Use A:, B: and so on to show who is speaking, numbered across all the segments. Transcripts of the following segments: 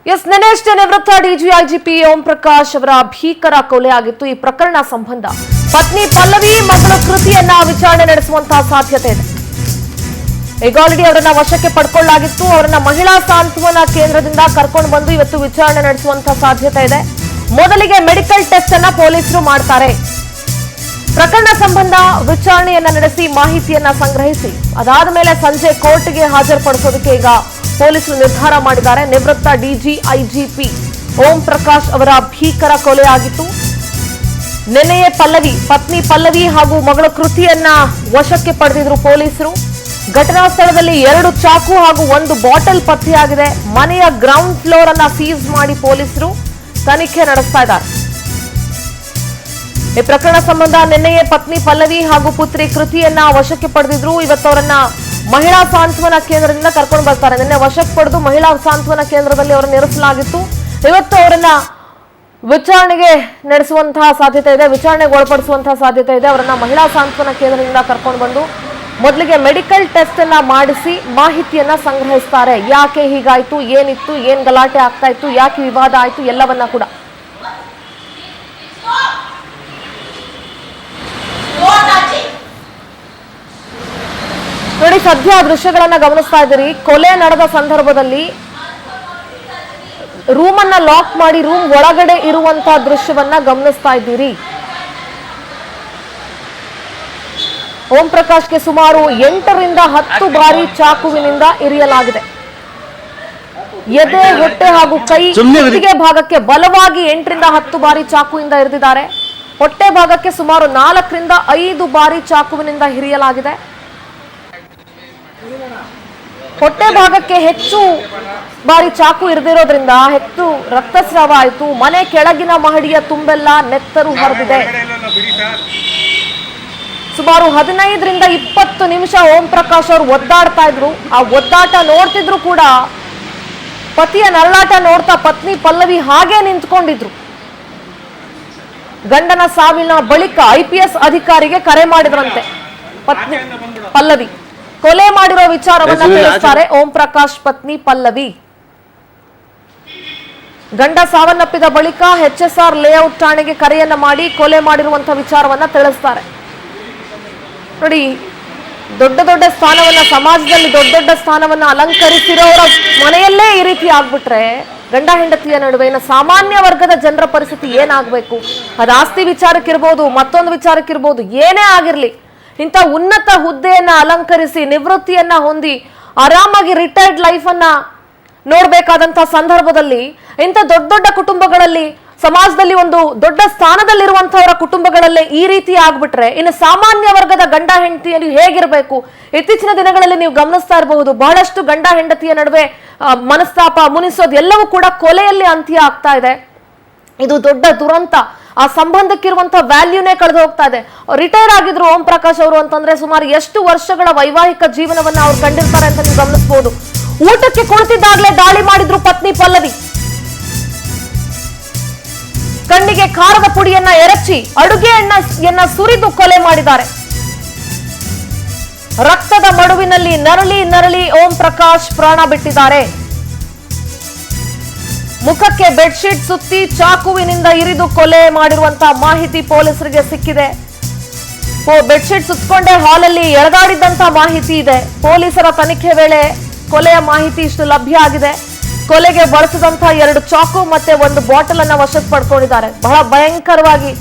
A: ನೆನೆಯಷ್ಟೇ ನಿವೃತ್ತ ಡಿಜಿಐಜಿಪಿ ಓಂ ಪ್ರಕಾಶ್ ಅವರ ಭೀಕರ ಕೊಲೆ ಆಗಿತ್ತು. ಈ ಪ್ರಕರಣ ಸಂಬಂಧ ಪತ್ನಿ ಪಲ್ಲವಿ ಮಗಳ ಕೃತಿಯನ್ನ ವಿಚಾರಣೆ ನಡೆಸುವಂತಹ ಸಾಧ್ಯತೆ ಇದೆ. ಈಗ ಆಲ್ರೆಡಿ ಅವರನ್ನ ವಶಕ್ಕೆ ಪಡ್ಕೊಳ್ಳಲಾಗಿತ್ತು. ಅವರನ್ನ ಮಹಿಳಾ ಸಾಂತ್ವನ ಕೇಂದ್ರದಿಂದ ಕರ್ಕೊಂಡು ಬಂದು ಇವತ್ತು ವಿಚಾರಣೆ ನಡೆಸುವಂತಹ ಸಾಧ್ಯತೆ ಇದೆ. ಮೊದಲಿಗೆ ಮೆಡಿಕಲ್ ಟೆಸ್ಟ್ ಅನ್ನ ಪೊಲೀಸರು ಮಾಡ್ತಾರೆ. ಪ್ರಕರಣ ಸಂಬಂಧ ವಿಚಾರಣೆಯನ್ನ ನಡೆಸಿ ಮಾಹಿತಿಯನ್ನ ಸಂಗ್ರಹಿಸಿ ಅದಾದ ಮೇಲೆ ಸಂಜೆ ಕೋರ್ಟ್ಗೆ ಹಾಜರುಪಡಿಸೋದಕ್ಕೆ ಈಗ ಪೊಲೀಸರು ನಿರ್ಧಾರ ಮಾಡಿದ್ದಾರೆ. ನಿವೃತ್ತ ಡಿಜಿಐಜಿಪಿ ಓಂ ಪ್ರಕಾಶ್ ಅವರ ಭೀಕರ ಕೊಲೆ ಆಗಿತ್ತು. ನಿನ್ನೆಯೇ ಪತ್ನಿ ಪಲ್ಲವಿ ಹಾಗೂ ಮಗಳ ಕೃತಿಯನ್ನ ವಶಕ್ಕೆ ಪಡೆದಿದ್ರು ಪೊಲೀಸರು. ಘಟನಾ ಸ್ಥಳದಲ್ಲಿ 2 ಚಾಕು ಹಾಗೂ 1 ಬಾಟಲ್ ಪತ್ತೆಯಾಗಿದೆ. ಮನೆಯ ಗ್ರೌಂಡ್ ಫ್ಲೋರ್ ಅನ್ನ ಸೀಸ್ ಮಾಡಿ ಪೊಲೀಸರು ತನಿಖೆ ನಡೆಸ್ತಾ ಇದ್ದಾರೆ. ಈ ಪ್ರಕರಣ ಸಂಬಂಧ ನಿನ್ನೆಯೇ ಪತ್ನಿ ಪಲ್ಲವಿ ಹಾಗೂ ಪುತ್ರಿ ಕೃತಿಯನ್ನ ವಶಕ್ಕೆ ಪಡೆದಿದ್ರು. ಇವತ್ತು ಅವರನ್ನ ಮಹಿಳಾ ಸಾಂತ್ವನ ಕೇಂದ್ರದಿಂದ ಕರ್ಕೊಂಡು ಬರ್ತಾರೆ. ನಿನ್ನೆ ವಶಕ್ಕೆ ಪಡೆದು ಮಹಿಳಾ ಸಾಂತ್ವನ ಕೇಂದ್ರದಲ್ಲಿ ಅವರನ್ನು ಇರಿಸಲಾಗಿತ್ತು. ಇವತ್ತು ಅವರನ್ನ ವಿಚಾರಣೆಗೆ ನಡೆಸುವಂತಹ ಸಾಧ್ಯತೆ ಇದೆ, ವಿಚಾರಣೆಗೆ ಒಳಪಡಿಸುವಂತಹ ಸಾಧ್ಯತೆ ಇದೆ. ಅವರನ್ನ ಮಹಿಳಾ ಸಾಂತ್ವನ ಕೇಂದ್ರದಿಂದ ಕರ್ಕೊಂಡು ಬಂದು ಮೊದಲಿಗೆ ಮೆಡಿಕಲ್ ಟೆಸ್ಟ್ ಅನ್ನ ಮಾಡಿಸಿ ಮಾಹಿತಿಯನ್ನ ಸಂಗ್ರಹಿಸ್ತಾರೆ. ಯಾಕೆ ಹೀಗಾಯ್ತು, ಏನಿತ್ತು, ಏನ್ ಗಲಾಟೆ ಆಗ್ತಾ ಇತ್ತು, ಯಾಕೆ ವಿವಾದ ಆಯ್ತು, ಎಲ್ಲವನ್ನ ಕೂಡ ನೋಡಿ. ಸದ್ಯ ದೃಶ್ಯಗಳನ್ನ ಗಮನಿಸ್ತಾ ಇದ್ದೀರಿ. ಕೊಲೆ ನಡೆದ ಸಂದರ್ಭದಲ್ಲಿ ರೂಮ್ ಅನ್ನ ಲಾಕ್ ಮಾಡಿ ರೂಮ್ ಒಳಗಡೆ ಇರುವಂತಹ ದೃಶ್ಯವನ್ನ ಗಮನಿಸ್ತಾ ಇದ್ದೀರಿ. ಓಂ ಪ್ರಕಾಶ್ಗೆ ಸುಮಾರು 8 ರಿಂದ 10 ಬಾರಿ ಚಾಕುವಿನಿಂದ ಇರಿಯಲಾಗಿದೆ. ಎದೆ, ಹೊಟ್ಟೆ ಹಾಗೂ ಕೈಗೆ ಭಾಗಕ್ಕೆ ಬಲವಾಗಿ 8 ರಿಂದ 10 ಬಾರಿ ಚಾಕುವಿಂದ ಇರಿದಿದ್ದಾರೆ. ಹೊಟ್ಟೆ ಭಾಗಕ್ಕೆ ಸುಮಾರು 4 ರಿಂದ 5 ಬಾರಿ ಚಾಕುವಿನಿಂದ ಇರಿಯಲಾಗಿದೆ. ಹೊಟ್ಟೆ ಭಾಗಕ್ಕೆ ಹೆಚ್ಚು ಬಾರಿ ಚಾಕು ಇರಿದಿರೋದ್ರಿಂದ ಹೆಚ್ಚು ರಕ್ತಸ್ರಾವ ಆಯಿತು. ಮನೆ ಕೆಳಗಿನ ಮಹಡಿಯ ತುಂಬೆಲ್ಲ ನೆತ್ತರು ಹರಿದಿದೆ. ಸುಮಾರು 15 ರಿಂದ 20 ನಿಮಿಷ ಓಂ ಪ್ರಕಾಶ್ ಅವರು ಒದ್ದಾಡ್ತಾ ಇದ್ರು. ಆ ಒದ್ದಾಟ ನೋಡ್ತಿದ್ರು ಕೂಡ ಪತಿಯ ನರಳಾಟ ನೋಡ್ತಾ ಪತ್ನಿ ಪಲ್ಲವಿ ಹಾಗೆ ನಿಂತ್ಕೊಂಡಿದ್ರು. ಗಂಡನ ಸಾವಿನ ಬಳಿಕ IPS ಅಧಿಕಾರಿಗೆ ಕರೆ ಮಾಡಿದ್ರಂತೆ ಪತ್ನಿ ಪಲ್ಲವಿ. ಕೊಲೆ ಮಾಡಿರೋ ವಿಚಾರವನ್ನ ತಿಳಿಸ್ತಾರೆ ಓಂ ಪ್ರಕಾಶ್ ಪತ್ನಿ ಪಲ್ಲವಿ. ಗಂಡ ಸಾವನ್ನಪ್ಪಿದ ಬಳಿಕ HSR ಲೇಔಟ್ ಠಾಣೆಗೆ ಕರೆಯನ್ನ ಮಾಡಿ ಕೊಲೆ ಮಾಡಿರುವಂತಹ ವಿಚಾರವನ್ನ ತಿಳಿಸ್ತಾರೆ. ನೋಡಿ, ದೊಡ್ಡ ದೊಡ್ಡ ಸ್ಥಾನವನ್ನ ಸಮಾಜದಲ್ಲಿ ದೊಡ್ಡ ಸ್ಥಾನವನ್ನ ಅಲಂಕರಿಸಿರೋರ ಮನೆಯಲ್ಲೇ ಈ ರೀತಿ ಆಗ್ಬಿಟ್ರೆ ಗಂಡ ಹೆಂಡತಿಯ ನಡುವೆ ಸಾಮಾನ್ಯ ವರ್ಗದ ಜನರ ಪರಿಸ್ಥಿತಿ ಏನಾಗಬೇಕು? ಅದು ಆಸ್ತಿ ವಿಚಾರಕ್ಕಿರ್ಬೋದು, ಮತ್ತೊಂದು ವಿಚಾರಕ್ಕಿರ್ಬೋದು, ಏನೇ ಆಗಿರ್ಲಿ, ಇಂಥ ಉನ್ನತ ಹುದ್ದೆಯನ್ನ ಅಲಂಕರಿಸಿ ನಿವೃತ್ತಿಯನ್ನ ಹೊಂದಿ ಆರಾಮಾಗಿ ರಿಟೈರ್ಡ್ ಲೈಫ್ ಅನ್ನ ನೋಡ್ಬೇಕಾದಂತಹ ಸಂದರ್ಭದಲ್ಲಿ ಇಂಥ ದೊಡ್ಡ ಕುಟುಂಬಗಳಲ್ಲಿ, ಸಮಾಜದಲ್ಲಿ ಒಂದು ದೊಡ್ಡ ಸ್ಥಾನದಲ್ಲಿರುವಂತಹವರ ಕುಟುಂಬಗಳಲ್ಲೇ ಈ ರೀತಿ ಆಗ್ಬಿಟ್ರೆ ಇನ್ನು ಸಾಮಾನ್ಯ ವರ್ಗದ ಗಂಡ ಹೆಂಡತಿಯಲ್ಲಿ ಹೇಗಿರಬೇಕು? ಇತ್ತೀಚಿನ ದಿನಗಳಲ್ಲಿ ನೀವು ಗಮನಿಸ್ತಾ ಇರಬಹುದು, ಬಹಳಷ್ಟು ಗಂಡ ಹೆಂಡತಿಯ ನಡುವೆ ಮನಸ್ತಾಪ, ಮುನಿಸೋದು ಎಲ್ಲವೂ ಕೂಡ ಕೊಲೆಯಲ್ಲಿ ಅಂತ್ಯ ಆಗ್ತಾ ಇದೆ. ಇದು ದೊಡ್ಡ ದುರಂತ. ಆ ಸಂಬಂಧಕ್ಕಿರುವಂತಹ ವ್ಯಾಲ್ಯೂನೇ ಕಳೆದು ಹೋಗ್ತಾ ಇದೆ. ರಿಟೈರ್ ಆಗಿದ್ರು ಓಂ ಪ್ರಕಾಶ್ ಅವರು ಅಂತಂದ್ರೆ ಸುಮಾರು ಎಷ್ಟು ವರ್ಷಗಳ ವೈವಾಹಿಕ ಜೀವನವನ್ನ ಅವ್ರು ಕಂಡಿರ್ತಾರೆ ಅಂತ ನೀವು ಗಮನಿಸಬಹುದು. ಊಟಕ್ಕೆ ಕುಳಿತಿದ್ದಾಗಲೇ ದಾಳಿ ಮಾಡಿದ್ರು ಪತ್ನಿ ಪಲ್ಲವಿ. ಕಣ್ಣಿಗೆ ಖಾರದ ಪುಡಿಯನ್ನ ಎರಚಿ ಅಡುಗೆ ಎಣ್ಣೆಯನ್ನ ಸುರಿದು ಕೊಲೆ ಮಾಡಿದ್ದಾರೆ. ರಕ್ತದ ಮಡುವಿನಲ್ಲಿ ನರಳಿ ಓಂ ಪ್ರಕಾಶ್ ಪ್ರಾಣ ಬಿಟ್ಟಿದ್ದಾರೆ. ಮುಖಕ್ಕೆ ಬೆಡ್ಶೀಟ್ ಸುತ್ತಿ ಚಾಕುವಿನಿಂದ ಇರಿದು ಕೊಲೆ ಮಾಡಿರುವಂತಹ ಮಾಹಿತಿ ಪೊಲೀಸರಿಗೆ ಸಿಕ್ಕಿದೆ. ಬೆಡ್ಶೀಟ್ ಸುತ್ತಕೊಂಡೇ ಹಾಲಲ್ಲಿ ಎಳೆದಾಡಿದ್ದಂತಹ ಮಾಹಿತಿ ಇದೆ. ಪೊಲೀಸರ ತನಿಖೆ ವೇಳೆ ಕೊಲೆಯ ಮಾಹಿತಿ ಇಷ್ಟು ಲಭ್ಯ ಆಗಿದೆ. ಕೊಲೆಗೆ ಬಳಸಿದಂತಹ 2 ಚಾಕು ಮತ್ತೆ 1 ಬಾಟಲ್ ಅನ್ನ ವಶಕ್ಕೆ ಪಡ್ಕೊಂಡಿದ್ದಾರೆ. ಬಹಳ ಭಯಂಕರವಾಗಿ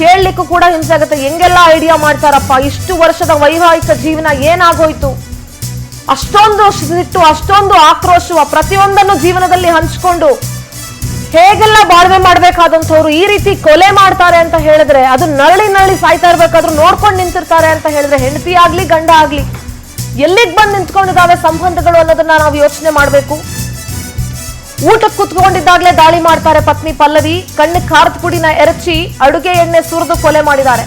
A: ಕೇಳಲಿಕ್ಕೂ ಕೂಡ ಹಿಂಸೆ ಆಗುತ್ತೆ. ಹೆಂಗೆಲ್ಲ ಐಡಿಯಾ ಮಾಡ್ತಾರಪ್ಪ, ಇಷ್ಟು ವರ್ಷದ ವೈವಾಹಿಕ ಜೀವನ ಏನಾಗೋಯ್ತು? ಅಷ್ಟೊಂದು ಸಿಟ್ಟು, ಅಷ್ಟೊಂದು ಆಕ್ರೋಶ, ಪ್ರತಿಯೊಂದನ್ನು ಜೀವನದಲ್ಲಿ ಹಂಚಿಕೊಂಡು ಹೇಗೆಲ್ಲ ಬಾಳ್ವೆ ಮಾಡ್ಬೇಕಾದಂಥವ್ರು ಈ ರೀತಿ ಕೊಲೆ ಮಾಡ್ತಾರೆ ಅಂತ ಹೇಳಿದ್ರೆ, ಅದು ನರಳಿ ಸಾಯ್ತಾ ಇರ್ಬೇಕಾದ್ರೂ ನೋಡ್ಕೊಂಡು ನಿಂತಿರ್ತಾರೆ ಅಂತ ಹೇಳಿದ್ರೆ, ಹೆಂಡತಿ ಆಗ್ಲಿ ಗಂಡ ಆಗ್ಲಿ ಎಲ್ಲಿಗೆ ಬಂದು ನಿಂತ್ಕೊಂಡಿದ್ದಾವೆ ಸಂಬಂಧಗಳು ಅನ್ನೋದನ್ನ ನಾವು ಯೋಚನೆ ಮಾಡ್ಬೇಕು. ಊಟಕ್ಕೆ ಕುತ್ಕೊಂಡಿದ್ದಾಗ್ಲೇ ದಾಳಿ ಮಾಡ್ತಾರೆ ಪತ್ನಿ ಪಲ್ಲವಿ. ಕಣ್ಣಿಗೆ ಖಾರದ ಪುಡಿನ ಎರಚಿ ಅಡುಗೆ ಎಣ್ಣೆ ಸುರಿದು ಕೊಲೆ ಮಾಡಿದ್ದಾರೆ.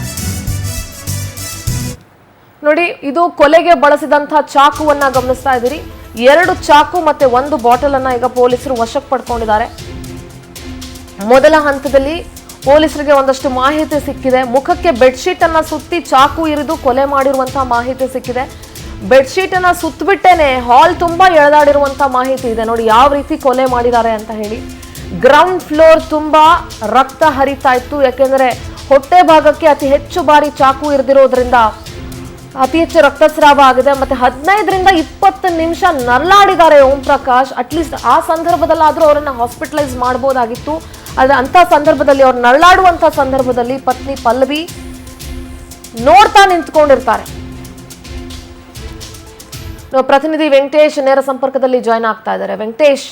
A: ನೋಡಿ, ಇದು ಕೊಲೆಗೆ ಬಳಸಿದಂತಹ ಚಾಕುವನ್ನ ಗಮನಿಸ್ತಾ ಇದ್ದೀರಿ. 2 ಚಾಕು ಮತ್ತೆ 1 ಬಾಟಲ್ ಅನ್ನ ಈಗ ಪೊಲೀಸರು ವಶಕ್ಕೆ ಪಡ್ಕೊಂಡಿದ್ದಾರೆ. ಮೊದಲ ಹಂತದಲ್ಲಿ ಪೊಲೀಸರಿಗೆ ಒಂದಷ್ಟು ಮಾಹಿತಿ ಸಿಕ್ಕಿದೆ. ಮುಖಕ್ಕೆ ಬೆಡ್ಶೀಟ್ ಅನ್ನ ಸುತ್ತಿ ಚಾಕು ಇರಿದು ಕೊಲೆ ಮಾಡಿರುವಂತಹ ಮಾಹಿತಿ ಸಿಕ್ಕಿದೆ. ಬೆಡ್ಶೀಟ್ ಅನ್ನ ಸುತ್ತಬಿಟ್ಟೇನೆ ಹಾಲ್ ತುಂಬಾ ಎಳೆದಾಡಿರುವಂತ ಮಾಹಿತಿ ಇದೆ ನೋಡಿ, ಯಾವ ರೀತಿ ಕೊಲೆ ಮಾಡಿದ್ದಾರೆ ಅಂತ ಹೇಳಿ. ಗ್ರೌಂಡ್ ಫ್ಲೋರ್ ತುಂಬಾ ರಕ್ತ ಹರಿತಾ ಇತ್ತು, ಯಾಕೆಂದ್ರೆ ಹೊಟ್ಟೆ ಭಾಗಕ್ಕೆ ಅತಿ ಹೆಚ್ಚು ಬಾರಿ ಚಾಕು ಇರಿದಿರೋದ್ರಿಂದ ಅತಿ ಹೆಚ್ಚು ರಕ್ತಸ್ರಾವ ಆಗಿದೆ. ಮತ್ತೆ 15-20 ನಿಮಿಷ ನರಳಾಡಿದ್ದಾರೆ ಓಂ ಪ್ರಕಾಶ್. ಅಟ್ಲೀಸ್ಟ್ ಆ ಸಂದರ್ಭದಲ್ಲಾದ್ರೂ ಅವರನ್ನ ಹಾಸ್ಪಿಟಲೈಸ್ ಮಾಡಬಹುದಾಗಿತ್ತು. ಆದ್ರೆ ಅಂತ ಸಂದರ್ಭದಲ್ಲಿ ಅವ್ರು ನರಳಾಡುವಂತ ಸಂದರ್ಭದಲ್ಲಿ ಪತ್ನಿ ಪಲ್ಲವಿ ನೋಡ್ತಾ ನಿಂತ್ಕೊಂಡಿರ್ತಾರೆ. ಪ್ರತಿನಿಧಿ ವೆಂಕಟೇಶ್ ನೇರ ಸಂಪರ್ಕದಲ್ಲಿ ಜಾಯ್ನ್ ಆಗ್ತಾ ಇದ್ದಾರೆ. ವೆಂಕಟೇಶ್,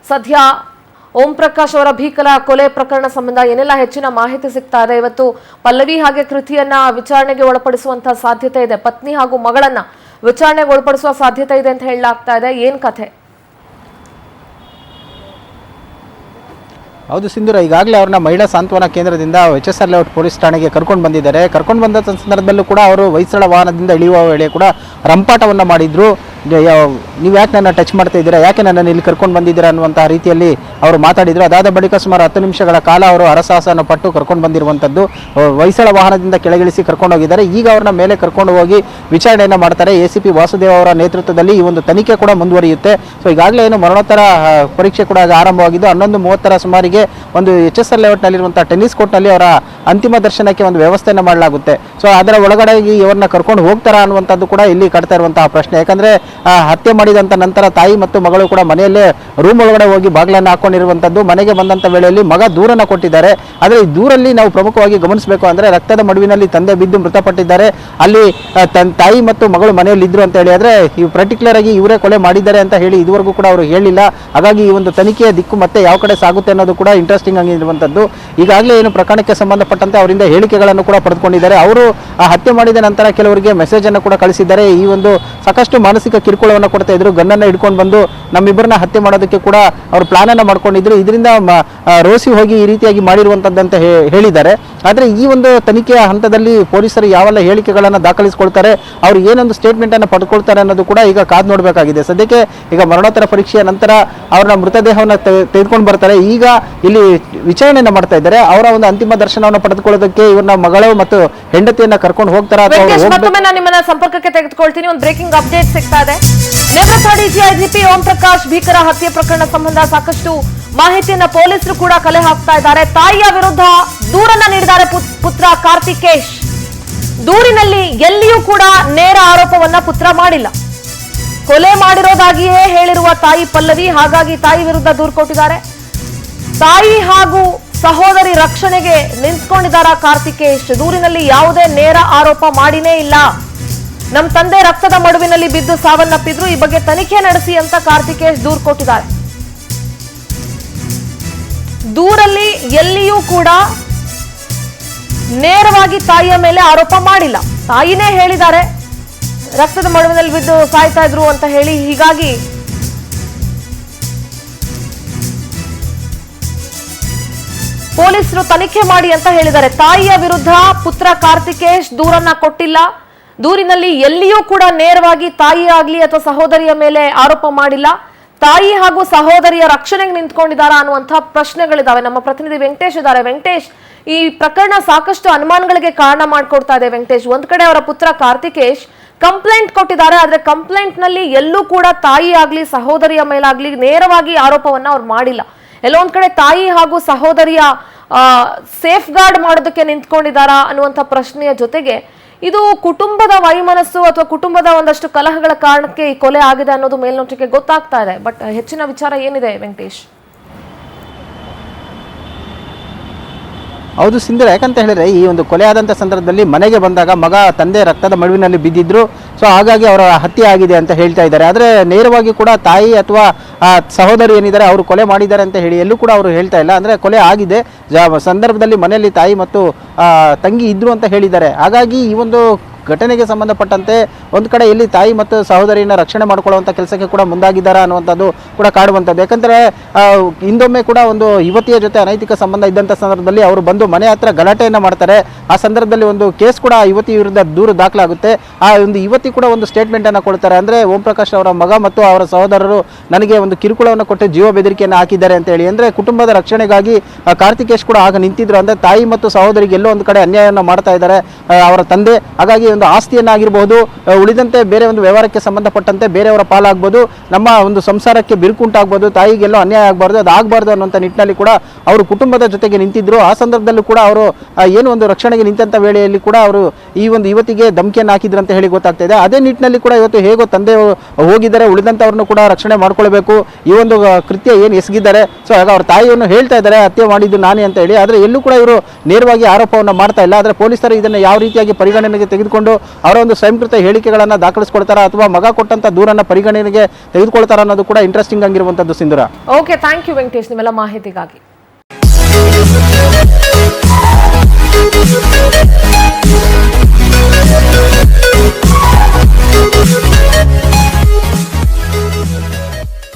A: ಸದ್ಯ ಓಂ ಪ್ರಕಾಶ್ ಅವರ ಭೀಕರ ಕೊಲೆ ಪ್ರಕರಣ ಸಂಬಂಧ ಏನೆಲ್ಲ ಹೆಚ್ಚಿನ ಮಾಹಿತಿ ಸಿಗ್ತಾ ಇದೆ? ಇವತ್ತು ಪಲ್ಲವಿ ಹಾಗೆ ಕೃತಿಯನ್ನ ವಿಚಾರಣೆಗೆ ಒಳಪಡಿಸುವಂತಹ ಸಾಧ್ಯತೆ ಇದೆ, ಪತ್ನಿ ಹಾಗೂ ಮಗಳನ್ನ ವಿಚಾರಣೆಗೆ ಒಳಪಡಿಸುವ ಸಾಧ್ಯತೆ ಇದೆ ಅಂತ ಹೇಳಲಾಗ್ತಾ ಇದೆ. ಏನ್ ಕಥೆ?
B: ಹೌದು ಸಿಂಧೂರ, ಈಗಾಗಲೇ ಅವ್ರನ್ನ ಮಹಿಳಾ ಸಾಂತ್ವನ ಕೇಂದ್ರದಿಂದ HSR ಲೇಔಟ್ ಪೊಲೀಸ್ ಠಾಣೆಗೆ ಕರ್ಕೊಂಡು ಬಂದಿದ್ದಾರೆ. ಕರ್ಕೊಂಡು ಬಂದ ಸಂದರ್ಭದಲ್ಲೂ ಕೂಡ ಅವರು ಹೊಯ್ಸಳ ವಾಹನದಿಂದ ಇಳಿಯುವ ವೇಳೆ ಕೂಡ ರಂಪಾಟವನ್ನು ಮಾಡಿದ್ರು. ನೀವು ಯಾಕೆ ನನ್ನ ಟಚ್ ಮಾಡ್ತಾ ಇದ್ದೀರಾ, ಯಾಕೆ ನನ್ನನ್ನು ಇಲ್ಲಿ ಕರ್ಕೊಂಡು ಬಂದಿದ್ದೀರಾ ಅನ್ನುವಂತಹ ರೀತಿಯಲ್ಲಿ ಅವರು ಮಾತಾಡಿದರು. ಅದಾದ ಬಳಿಕ ಸುಮಾರು 10 ನಿಮಿಷಗಳ ಕಾಲ ಅವರು ಹರಸಾಹಸನ ಪಟ್ಟು ಕರ್ಕೊಂಡು ಬಂದಿರುವಂಥದ್ದು. ಹೊಯ್ಸಳ ವಾಹನದಿಂದ ಕೆಳಗಿಳಿಸಿ ಕರ್ಕೊಂಡು ಹೋಗಿದ್ದಾರೆ. ಈಗ ಅವ್ರನ್ನ ಮೇಲೆ ಕರ್ಕೊಂಡು ಹೋಗಿ ವಿಚಾರಣೆಯನ್ನು ಮಾಡ್ತಾರೆ. ACP ವಾಸುದೇವ್ ಅವರ ನೇತೃತ್ವದಲ್ಲಿ ಈ ಒಂದು ತನಿಖೆ ಕೂಡ ಮುಂದುವರಿಯುತ್ತೆ. ಸೊ ಈಗಾಗಲೇ ಏನು ಮರಣೋತ್ತರ ಪರೀಕ್ಷೆ ಕೂಡ ಆರಂಭವಾಗಿದ್ದು 11:30 ಸುಮಾರಿಗೆ ಒಂದು HSR ಲೇಔಟ್ನಲ್ಲಿರುವಂತಹ ಟೆನ್ನಿಸ್ ಕೋರ್ಟ್ನಲ್ಲಿ ಅವರ ಅಂತಿಮ ದರ್ಶನಕ್ಕೆ ಒಂದು ವ್ಯವಸ್ಥೆಯನ್ನು ಮಾಡಲಾಗುತ್ತೆ. ಸೊ ಅದರ ಒಳಗಡೆ ಇವ್ರನ್ನ ಕರ್ಕೊಂಡು ಹೋಗ್ತಾರಾ ಅನ್ನುವಂಥದ್ದು ಕೂಡ ಇಲ್ಲಿ ಕಾಡ್ತಾ ಇರುವಂತಹ ಪ್ರಶ್ನೆ. ಯಾಕಂದ್ರೆ ಹತ್ಯೆ ಮಾಡಿದಂತ ನಂತರ ತಾಯಿ ಮತ್ತು ಮಗಳು ಕೂಡ ಮನೆಯಲ್ಲೇ ರೂಮ್ ಒಳಗಡೆ ಹೋಗಿ ಬಾಗಿಲನ್ನು ಹಾಕೊಂಡಿರುವಂತದ್ದು. ಮನೆಗೆ ಬಂದಂತ ವೇಳೆಯಲ್ಲಿ ಮಗ ದೂರನ್ನ ಕೊಟ್ಟಿದ್ದಾರೆ. ಆದರೆ ಈ ದೂರಲ್ಲಿ ನಾವು ಪ್ರಮುಖವಾಗಿ ಗಮನಿಸಬೇಕು ಅಂದ್ರೆ ರಕ್ತದ ಮಡುವಿನಲ್ಲಿ ತಂದೆ ಬಿದ್ದು ಮೃತಪಟ್ಟಿದ್ದಾರೆ. ಅಲ್ಲಿ ತಾಯಿ ಮತ್ತು ಮಗಳು ಮನೆಯಲ್ಲಿ ಇದ್ರು ಅಂತ ಹೇಳಿ, ಆದ್ರೆ ಈ ಪರ್ಟಿಕ್ಯುಲರ್ ಆಗಿ ಇವರೇ ಕೊಲೆ ಮಾಡಿದ್ದಾರೆ ಅಂತ ಹೇಳಿ ಇದುವರೆಗೂ ಕೂಡ ಅವರು ಹೇಳಿಲ್ಲ. ಹಾಗಾಗಿ ಈ ಒಂದು ತನಿಖೆಯ ದಿಕ್ಕು ಮತ್ತೆ ಯಾವ ಕಡೆ ಸಾಗುತ್ತೆ ಅನ್ನೋದು ಕೂಡ ಇಂಟ್ರೆಸ್ಟಿಂಗ್ ಆಗಿರುವಂತದ್ದು. ಈಗಾಗಲೇ ಏನು ಪ್ರಕರಣಕ್ಕೆ ಸಂಬಂಧಪಟ್ಟಂತೆ ಅವರಿಂದ ಹೇಳಿಕೆಗಳನ್ನು ಕೂಡ ಪಡೆದುಕೊಂಡಿದ್ದಾರೆ. ಅವರು ಆ ಹತ್ಯೆ ಮಾಡಿದ ನಂತರ ಕೆಲವರಿಗೆ ಮೆಸೇಜ್ ಅನ್ನು ಕೂಡ ಕಳಿಸಿದ್ದಾರೆ. ಈ ಒಂದು ಸಾಕಷ್ಟು ಮಾನಸಿಕ ಕಿರುಕುಳವನ್ನು ಕೊಡ್ತಾ ಇದ್ರು. ಗನ್ನನ್ನು ಹಿಡ್ಕೊಂಡು ಬಂದು ನಮ್ಮಿಬ್ಬರನ್ನ ಹತ್ಯೆ ಮಾಡೋದಕ್ಕೆ ಕೂಡ ಅವರು ಪ್ಲಾನ್ ಅನ್ನು ಮಾಡ್ಕೊಂಡಿದ್ರು. ಇದರಿಂದ ರೋಸಿ ಹೋಗಿ ಈ ರೀತಿಯಾಗಿ ಮಾಡಿರುವಂತದ್ದಂತ ಹೇಳಿದ್ದಾರೆ. ಆದ್ರೆ ಈ ಒಂದು ತನಿಖೆಯ ಹಂತದಲ್ಲಿ ಪೊಲೀಸರು ಯಾವೆಲ್ಲ ಹೇಳಿಕೆಗಳನ್ನು ದಾಖಲಿಸಿಕೊಳ್ತಾರೆ, ಅವರು ಏನೊಂದು ಸ್ಟೇಟ್ಮೆಂಟ್ ಅನ್ನು ಪಡ್ಕೊಳ್ತಾರೆ ಅನ್ನೋದು ಕೂಡ ಈಗ ಕಾದು ನೋಡಬೇಕಾಗಿದೆ. ಸದ್ಯಕ್ಕೆ ಈಗ ಮರಣೋತ್ತರ ಪರೀಕ್ಷೆಯ ನಂತರ ಅವ್ರನ್ನ ಮೃತದೇಹವನ್ನು ತೆಗೆದುಕೊಂಡು ಬರ್ತಾರೆ. ಈಗ ಇಲ್ಲಿ ವಿಚಾರಣೆಯನ್ನ ಮಾಡ್ತಾ ಇದ್ದಾರೆ. ಅವರ ಒಂದು ಅಂತಿಮ ದರ್ಶನವನ್ನು ಪಡೆದುಕೊಳ್ಳೋದಕ್ಕೆ ಇವ್ರನ್ನ ಮಗಳು ಮತ್ತು ಹೆಂಡತಿಯನ್ನ ಕರ್ಕೊಂಡು ಹೋಗ್ತಾರ.
A: ನಿಮ್ಮನ್ನ ಸಂಪರ್ಕಕ್ಕೆ ತೆಗೆದುಕೊಳ್ತೀನಿ. ಒಂದು ಬ್ರೇಕಿಂಗ್ ಅಪ್ಡೇಟ್ ಸಿಗ್ತಾ ಇದೆ. ನೇಮೃತ DGIGP ಓಂ ಪ್ರಕಾಶ್ ಭೀಕರ ಹತ್ಯೆ ಪ್ರಕರಣ ಸಂಬಂಧ ಸಾಕಷ್ಟು ಮಾಹಿತಿಯನ್ನ ಪೊಲೀಸರು ಕೂಡ ಕಲೆ ಹಾಕ್ತಾ ಇದ್ದಾರೆ. ತಾಯಿಯ ವಿರುದ್ಧ ದೂರನ್ನ ನೀಡಿದ್ದಾರೆ ಪುತ್ರ ಕಾರ್ತಿಕೇಶ್. ದೂರಿನಲ್ಲಿ ಎಲ್ಲಿಯೂ ಕೂಡ ನೇರ ಆರೋಪವನ್ನ ಪುತ್ರ ಮಾಡಿಲ್ಲ. ಕೊಲೆ ಮಾಡಿರೋದಾಗಿಯೇ ಹೇಳಿರುವ ತಾಯಿ ಪಲ್ಲವಿ. ಹಾಗಾಗಿ ತಾಯಿ ವಿರುದ್ಧ ದೂರು ಕೊಟ್ಟಿದ್ದಾರೆ. ತಾಯಿ ಹಾಗೂ ಸಹೋದರಿ ರಕ್ಷಣೆಗೆ ನಿಂತ್ಕೊಂಡಿದ್ದಾರ ಕಾರ್ತಿಕೇಶ್. ದೂರಿನಲ್ಲಿ ಯಾವುದೇ ನೇರ ಆರೋಪ ಮಾಡಿನೇ ಇಲ್ಲ. ನಮ್ಮ ತಂದೆ ರಕ್ತದ ಮಡುವಿನಲ್ಲಿ ಬಿದ್ದು ಸಾವನ್ನಪ್ಪಿದ್ರು, ಈ ಬಗ್ಗೆ ತನಿಖೆ ನಡೆಸಿ ಅಂತ ಕಾರ್ತಿಕೇಶ್ ದೂರು ಕೊಟ್ಟಿದ್ದಾರೆ. ದೂರಲ್ಲಿ ಎಲ್ಲಿಯೂ ಕೂಡ ನೇರವಾಗಿ ತಾಯಿಯ ಮೇಲೆ ಆರೋಪ ಮಾಡಿಲ್ಲ. ತಾಯಿನೇ ಹೇಳಿದ್ದಾರೆ ರಕ್ತದ ಮಡುವಿನಲ್ಲಿ ಬಿದ್ದು ಸಾಯ್ತಾ ಇದ್ರು ಅಂತ ಹೇಳಿ. ಹೀಗಾಗಿ ಪೊಲೀಸರು ತನಿಖೆ ಮಾಡಿ ಅಂತ ಹೇಳಿದ್ದಾರೆ. ತಾಯಿಯ ವಿರುದ್ಧ ಪುತ್ರ ಕಾರ್ತಿಕೇಶ್ ದೂರನ್ನ ಕೊಟ್ಟಿಲ್ಲ. ದೂರಿನಲ್ಲಿ ಎಲ್ಲಿಯೂ ಕೂಡ ನೇರವಾಗಿ ತಾಯಿ ಆಗ್ಲಿ ಅಥವಾ ಸಹೋದರಿಯ ಮೇಲೆ ಆರೋಪ ಮಾಡಿಲ್ಲ. ತಾಯಿ ಹಾಗೂ ಸಹೋದರಿಯ ರಕ್ಷಣೆಗೆ ನಿಂತ್ಕೊಂಡಿದ್ದಾರಾ ಅನ್ನುವಂತಹ ಪ್ರಶ್ನೆಗಳಿದಾವೆ. ನಮ್ಮ ಪ್ರತಿನಿಧಿ ವೆಂಕಟೇಶ್ ಇದ್ದಾರೆ. ವೆಂಕಟೇಶ್, ಈ ಪ್ರಕರಣ ಸಾಕಷ್ಟು ಅನುಮಾನಗಳಿಗೆ ಕಾರಣ ಮಾಡಿಕೊಡ್ತಾ ಇದೆ. ವೆಂಕಟೇಶ್, ಒಂದ್ ಕಡೆ ಅವರ ಪುತ್ರ ಕಾರ್ತಿಕೇಶ್ ಕಂಪ್ಲೇಂಟ್ ಕೊಟ್ಟಿದ್ದಾರೆ. ಆದ್ರೆ ಕಂಪ್ಲೇಂಟ್ ನಲ್ಲಿ ಎಲ್ಲೂ ಕೂಡ ತಾಯಿ ಆಗ್ಲಿ ಸಹೋದರಿಯ ಮೇಲಾಗ್ಲಿ ನೇರವಾಗಿ ಆರೋಪವನ್ನ ಅವ್ರು ಮಾಡಿಲ್ಲ. ಎಲ್ಲೊಂದ್ ಕಡೆ ತಾಯಿ ಹಾಗೂ ಸಹೋದರಿಯ ಸೇಫ್ ಗಾರ್ಡ್ ಮಾಡೋದಕ್ಕೆ ನಿಂತ್ಕೊಂಡಿದ್ದಾರಾ ಅನ್ನುವಂಥ ಪ್ರಶ್ನೆಯ ಜೊತೆಗೆ ಇದು ಕುಟುಂಬದ ವೈಮನಸ್ಸು ಅಥವಾ ಕುಟುಂಬದ ಒಂದಷ್ಟು ಕಲಹಗಳ ಕಾರಣಕ್ಕೆ ಈ ಕೊಲೆ ಆಗಿದೆ ಅನ್ನೋದು ಮೇಲ್ನೋಟಕ್ಕೆ ಗೊತ್ತಾಗ್ತಾ ಇದೆ. ಬಟ್ ಹೆಚ್ಚಿನ ವಿಚಾರ ಏನಿದೆ ವೆಂಕಟೇಶ್?
B: ಹೌದು ಸಿಂಧು, ಯಾಕಂತ ಹೇಳಿದ್ರೆ ಈ ಒಂದು ಕೊಲೆ ಆದಂಥ ಸಂದರ್ಭದಲ್ಲಿ ಮನೆಗೆ ಬಂದಾಗ ಮಗ ತಂದೆ ರಕ್ತದ ಮಡುವಿನಲ್ಲಿ ಬಿದ್ದಿದ್ರು. ಸೊ ಹಾಗಾಗಿ ಅವರ ಹತ್ಯೆ ಆಗಿದೆ ಅಂತ ಹೇಳ್ತಾ ಇದ್ದಾರೆ. ಆದರೆ ನೇರವಾಗಿ ಕೂಡ ತಾಯಿ ಅಥವಾ ಸಹೋದರಿ ಏನಿದ್ದಾರೆ ಅವರು ಕೊಲೆ ಮಾಡಿದ್ದಾರೆ ಅಂತ ಹೇಳಿ ಎಲ್ಲೂ ಕೂಡ ಅವರು ಹೇಳ್ತಾ ಇಲ್ಲ. ಅಂದರೆ ಕೊಲೆ ಆಗಿದೆ ಸಂದರ್ಭದಲ್ಲಿ ಮನೆಯಲ್ಲಿ ತಾಯಿ ಮತ್ತು ತಂಗಿ ಇದ್ರು ಅಂತ ಹೇಳಿದ್ದಾರೆ. ಹಾಗಾಗಿ ಈ ಒಂದು ಘಟನೆಗೆ ಸಂಬಂಧಪಟ್ಟಂತೆ ಒಂದು ಕಡೆ ಇಲ್ಲಿ ತಾಯಿ ಮತ್ತು ಸಹೋದರಿಯನ್ನು ರಕ್ಷಣೆ ಮಾಡಿಕೊಳ್ಳುವಂಥ ಕೆಲಸಕ್ಕೆ ಕೂಡ ಮುಂದಾಗಿದ್ದಾರೆ ಅನ್ನುವಂಥದ್ದು ಕೂಡ ಕಾಡುವಂಥದ್ದು. ಯಾಕಂದರೆ ಹಿಂದೊಮ್ಮೆ ಕೂಡ ಒಂದು ಯುವತಿಯ ಜೊತೆ ಅನೈತಿಕ ಸಂಬಂಧ ಇದ್ದಂಥ ಸಂದರ್ಭದಲ್ಲಿ ಅವರು ಬಂದು ಮನೆ ಹತ್ರ ಗಲಾಟೆಯನ್ನು ಮಾಡ್ತಾರೆ. ಆ ಸಂದರ್ಭದಲ್ಲಿ ಒಂದು ಕೇಸ್ ಕೂಡ ಯುವತಿ ವಿರುದ್ಧ ದೂರು ದಾಖಲಾಗುತ್ತೆ. ಆ ಒಂದು ಯುವತಿ ಕೂಡ ಒಂದು ಸ್ಟೇಟ್ಮೆಂಟನ್ನು ಕೊಡ್ತಾರೆ. ಅಂದರೆ ಓಂ ಪ್ರಕಾಶ್ ಅವರ ಮಗ ಮತ್ತು ಅವರ ಸಹೋದರರು ನನಗೆ ಒಂದು ಕಿರುಕುಳವನ್ನು ಕೊಟ್ಟು ಜೀವ ಬೆದರಿಕೆಯನ್ನು ಹಾಕಿದ್ದಾರೆ ಅಂತ ಹೇಳಿ. ಅಂದರೆ ಕುಟುಂಬದ ರಕ್ಷಣೆಗಾಗಿ ಕಾರ್ತಿಕೇಶ್ ಕೂಡ ಆಗ ನಿಂತಿದ್ರು. ಅಂದರೆ ತಾಯಿ ಮತ್ತು ಸಹೋದರಿಗೆ ಎಲ್ಲೋ ಒಂದು ಕಡೆ ಅನ್ಯಾಯವನ್ನು ಮಾಡ್ತಾ ಇದ್ದಾರೆ ಅವರ ತಂದೆ. ಹಾಗಾಗಿ ಒಂದು ಆಸ್ತಿಯನ್ನಾಗಿರ್ಬೋದು, ಉಳಿದಂತೆ ಬೇರೆ ಒಂದು ವ್ಯವಹಾರಕ್ಕೆ ಸಂಬಂಧಪಟ್ಟಂತೆ ಬೇರೆಯವರ ಪಾಲಾಗ್ಬೋದು, ನಮ್ಮ ಒಂದು ಸಂಸಾರಕ್ಕೆ ಬಿರುಕುಂಟಾಗ್ಬೋದು, ತಾಯಿಗೆಲ್ಲೋ ಅನ್ಯಾಯ ಆಗಬಾರ್ದು, ಅದು ಆಗಬಾರ್ದು ಅನ್ನೋಂಥ ನಿಟ್ಟಿನಲ್ಲಿ ಕೂಡ ಅವರು ಕುಟುಂಬದ ಜೊತೆಗೆ ನಿಂತಿದ್ರು. ಆ ಸಂದರ್ಭದಲ್ಲೂ ಕೂಡ ಅವರು ಏನು ಒಂದು ರಕ್ಷಣೆಗೆ ನಿಂತಹ ವೇಳೆಯಲ್ಲಿ ಕೂಡ ಅವರು ಈ ಒಂದು ಯುವತಿಗೆ ಧಮಕಿಯನ್ನು ಹಾಕಿದ್ರು ಅಂತ ಹೇಳಿ ಗೊತ್ತಾಗ್ತಾ ಇದೆ. ಅದೇ ನಿಟ್ಟಿನಲ್ಲಿ ಕೂಡ ಇವತ್ತು ಹೇಗೋ ತಂದೆ ಹೋಗಿದ್ದಾರೆ, ಉಳಿದಂಥವ್ರನ್ನು ಕೂಡ ರಕ್ಷಣೆ ಮಾಡ್ಕೊಳ್ಬೇಕು, ಈ ಒಂದು ಕೃತ್ಯ ಏನು ಎಸಗಿದ್ದಾರೆ. ಸೊ ಆಗ ಅವ್ರ ತಾಯಿಯನ್ನು ಹೇಳ್ತಾ ಇದ್ದಾರೆ ಹತ್ಯೆ ಮಾಡಿದ್ದು ನಾನೇ ಅಂತ ಹೇಳಿ. ಆದರೆ ಎಲ್ಲೂ ಕೂಡ ಇವರು ನೇರವಾಗಿ ಆರೋಪವನ್ನು ಮಾಡ್ತಾ ಇಲ್ಲ. ಆದರೆ ಪೊಲೀಸರು ಇದನ್ನು ಯಾವ ರೀತಿಯಾಗಿ ಪರಿಗಣನೆಗೆ ತೆಗೆದುಕೊಂಡು ಅವರ ಒಂದು ಸ್ವಯಂಕೃತ ಹೇಳಿಕೆಗಳನ್ನು ದಾಖಲಿಸ್ಕೊಳ್ತಾರ ಅಥವಾ ಮಗ ಕೊಟ್ಟಂತ ದೂರನ್ನ ಪರಿಗಣನೆಗೆ ತೆಗೆದುಕೊಳ್ತಾರ ಅನ್ನೋದು ಕೂಡ ಇಂಟ್ರೆಸ್ಟಿಂಗ್ ಆಗಿರುವಂತದ್ದು. ಸಿಂಧೂರ,
A: ಓಕೆ, ಥ್ಯಾಂಕ್ ಯು ವೆಂಕಟೇಶ್ ನಿಮ್ಮೆಲ್ಲ ಮಾಹಿತಿಗಾಗಿ.